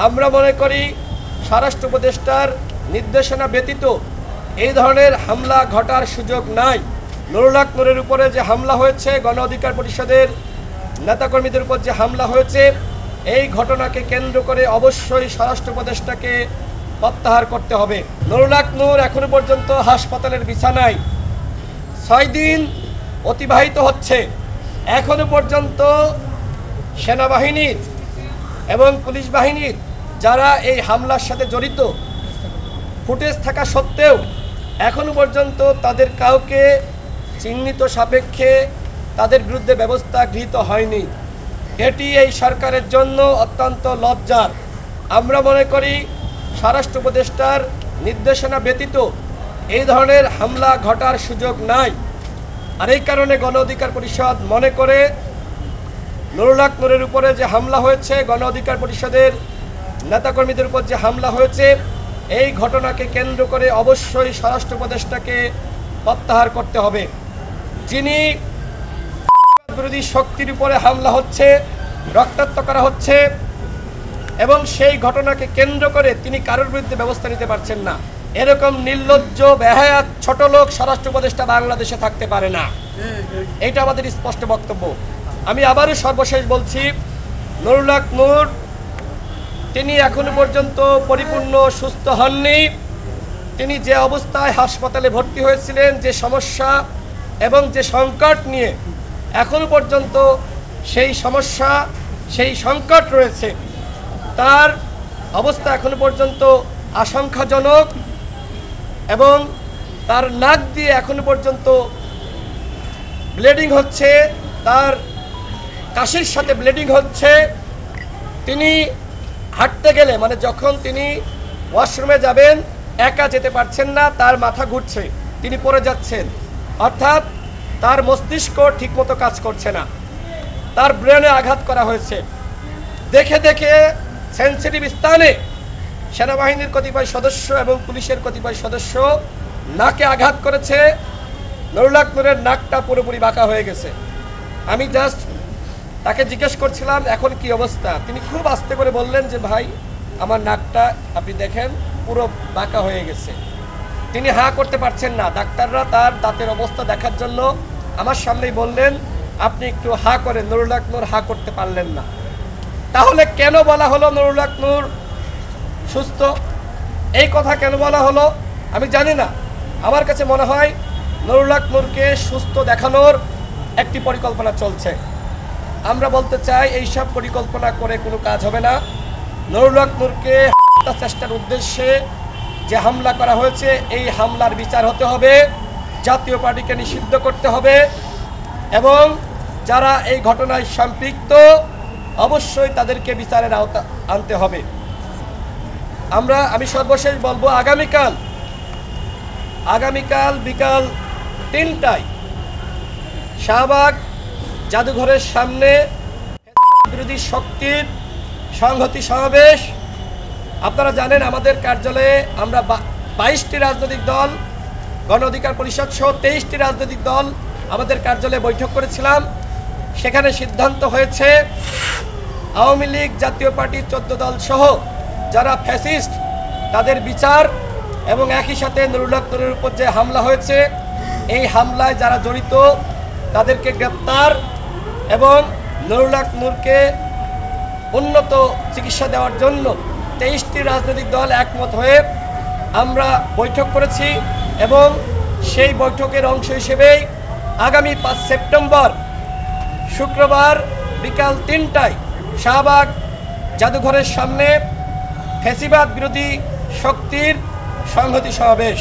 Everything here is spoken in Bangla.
আমরা মনে করি স্বরাষ্ট্র উপদেষ্টার নির্দেশনা ব্যতীত এই ধরনের হামলা ঘটার সুযোগ নাই। নুরুল হক নূরের উপরে যে হামলা হয়েছে, গণ অধিকার পরিষদের নেতাকর্মীদের উপর যে হামলা হয়েছে, এই ঘটনাকে কেন্দ্র করে অবশ্যই স্বরাষ্ট্র উপদেষ্টাকে প্রত্যাহার করতে হবে। নুরুল হক নূর এখনো পর্যন্ত হাসপাতালের বিছানায় 6 দিন অতিবাহিত হচ্ছে। এখনো পর্যন্ত সেনাবাহিনীর এবং পুলিশ বাহিনীর যারা এই হামলার সাথে জড়িত ফুটেজ থাকা সত্ত্বেও এখনো পর্যন্ত তাদের কাউকে চিহ্নিত সাপেক্ষে তাদের বিরুদ্ধে ব্যবস্থা গৃহীত হয়নি। এটি এই সরকারের জন্য অত্যন্ত লজ্জার। আমরা মনে করি স্বরাষ্ট্র উপদেষ্টার নির্দেশনা ব্যতীত এই ধরনের হামলা ঘটার সুযোগ নাই। আর এই কারণে গণ অধিকার পরিষদ মনে করে নুরুল হক নূরের উপরে যে হামলা হয়েছে, গণ অধিকার পরিষদের নেতাকর্মীদের উপর যে হামলা হয়েছে, এই ঘটনাকে কেন্দ্র করে অবশ্যই স্বরাষ্ট্র উপদেষ্টাকে প্রত্যাহার করতে হবে। যিনি বিরোধী শক্তির উপরে হামলা হচ্ছে, রক্তাক্ত করা হচ্ছে এবং সেই ঘটনাকে কেন্দ্র করে তিনি কারোর বিরুদ্ধে ব্যবস্থা নিতে পারছেন না, এরকম নির্লজ্জ বেহায়া ছোট লোক স্বরাষ্ট্র উপদেষ্টা বাংলাদেশে থাকতে পারে না। এটা আমাদের স্পষ্ট বক্তব্য। আমি আবারও সর্বশেষ বলছি, নুরুল হক নূর তিনি এখনো পর্যন্ত পরিপূর্ণ সুস্থ হননি। তিনি যে অবস্থায় হাসপাতালে ভর্তি হয়েছিলেন, যে সমস্যা এবং যে সংকট নিয়ে এখনো পর্যন্ত সেই সমস্যা, সেই সংকট রয়েছে, তার অবস্থা এখনো পর্যন্ত আশঙ্কাজনক এবং তার নাক দিয়ে এখনো পর্যন্ত ব্লিডিং হচ্ছে, তার কাশির সাথে ব্লিডিং হচ্ছে। তিনি হাঁটতে গেলে, মানে যখন তিনি ওয়াশরুমে যাবেন, একা যেতে পারছেন না, তার মাথা ঘুরছে, তিনি পড়ে যাচ্ছেন। অর্থাৎ তার মস্তিষ্ক ঠিকমতো কাজ করছে না, তার ব্রেনে আঘাত করা হয়েছে। দেখে দেখে সেন্সিটিভ স্থানে সেনাবাহিনীর কতিপয় সদস্য এবং পুলিশের কতিপয় সদস্য নাকে আঘাত করেছে। নুরুল হক নূরের নাকটা পুরোপুরি বাঁকা হয়ে গেছে। আমি জাস্ট তাকে জিজ্ঞেস করছিলাম এখন কি অবস্থা, তিনি খুব আস্তে করে বললেন যে ভাই আমার নাকটা আপনি দেখেন পুরো বাঁকা হয়ে গেছে। তিনি হাঁ করতে পারছেন না। ডাক্তাররা তার দাঁতের অবস্থা দেখার জন্য আমার সামনেই বললেন আপনি একটু হাঁ করেন। নুরুল হক নূর হাঁ করতে পারলেন না। তাহলে কেন বলা হলো নুরুল হক নূর সুস্থ? এই কথা কেন বলা হলো আমি জানি না। আমার কাছে মনে হয় নুরুল হক নূরকে সুস্থ দেখানোর একটি পরিকল্পনা চলছে। আমরা বলতে চাই এইসব পরিকল্পনা করে কোনো কাজ হবে না। নুরুল হক নূরকে হত্যা চেষ্টার উদ্দেশ্যে যে হামলা করা হয়েছে, এই হামলার বিচার হতে হবে, জাতীয় পার্টিকে নিষিদ্ধ করতে হবে এবং যারা এই ঘটনায় সম্পৃক্ত অবশ্যই তাদেরকে বিচারের আওতা আনতে হবে। আমি সর্বশেষ বলবো, আগামীকাল বিকাল 3টায় শাহবাগ জাদুঘরের সামনে বিরোধী শক্তির সংহতি সমাবেশ। আপনারা জানেন আমাদের কার্যালয়ে আমরা 22টি রাজনৈতিক দল, গণ অধিকার পরিষদ সহ 23টি রাজনৈতিক দল আমাদের কার্যালয়ে বৈঠক করেছিলাম। সেখানে সিদ্ধান্ত হয়েছে আওয়ামী লীগ, জাতীয় পার্টি 14 দল সহ যারা ফ্যাসিস্ট তাদের বিচার এবং একই সাথে নুরুল হক নূরের উপর যে হামলা হয়েছে, এই হামলায় যারা জড়িত তাদেরকে গ্রেপ্তার এবং নুরুল হক নূরকে উন্নত চিকিৎসা দেওয়ার জন্য 23টি রাজনৈতিক দল একমত হয়ে আমরা বৈঠক করেছি এবং সেই বৈঠকের অংশ হিসেবেই আগামী 5 সেপ্টেম্বর শুক্রবার বিকাল 3টায় শাহবাগ জাদুঘরের সামনে ফ্যাসিবাদ বিরোধী শক্তির সংহতি সমাবেশ।